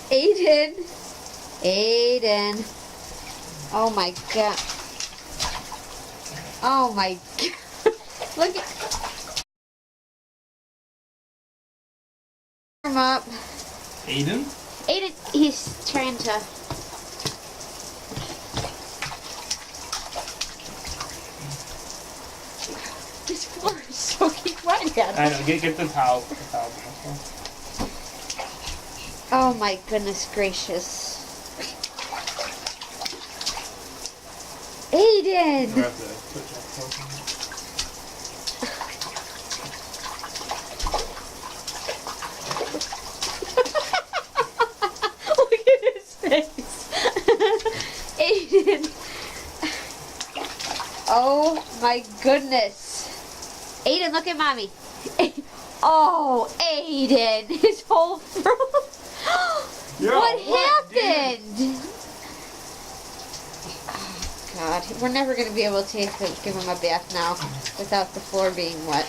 Aiden. Aiden. Oh my god. Oh my god. Look at him up. Aiden? Aiden, he's trying to. This floor is soaking wet. I know, get the towel. Oh my goodness gracious. Aiden! We have to put that towel Look at his face. Aiden. Oh my goodness. Aiden, look at mommy. Oh, Aiden. His whole throat. What happened? Oh, God. We're never going to be able to give him a bath now without the floor being wet.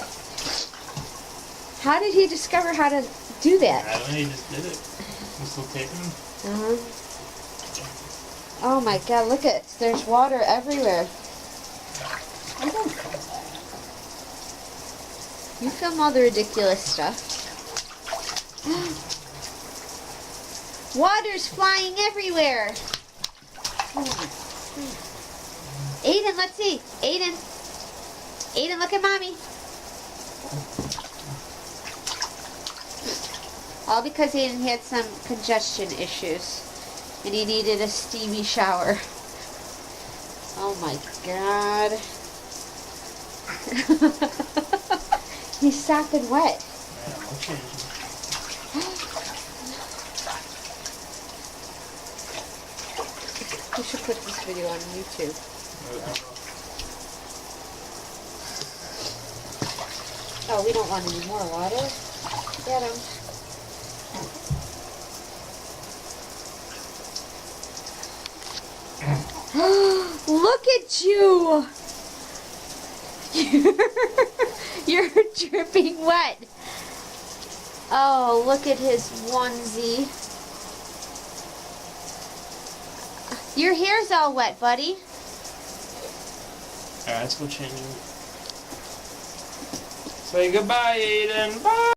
How did he discover how to do that? I don't know, he just did it. You still taping him? Uh-huh. Oh my god, look at, there's water everywhere. You film all the ridiculous stuff. Water's flying everywhere. Aiden, let's see. Aiden. Aiden, look at mommy. All because Aiden had some congestion issues and he needed a steamy shower. Oh my god. He's sopping wet. Yeah, we'll change him. We should put this video on YouTube. Oh, we don't want any more water. Get him. Look at you! You're dripping wet. Oh, look at his onesie. Your hair's all wet, buddy. Alright, let's go change him. Say goodbye, Aiden. Bye!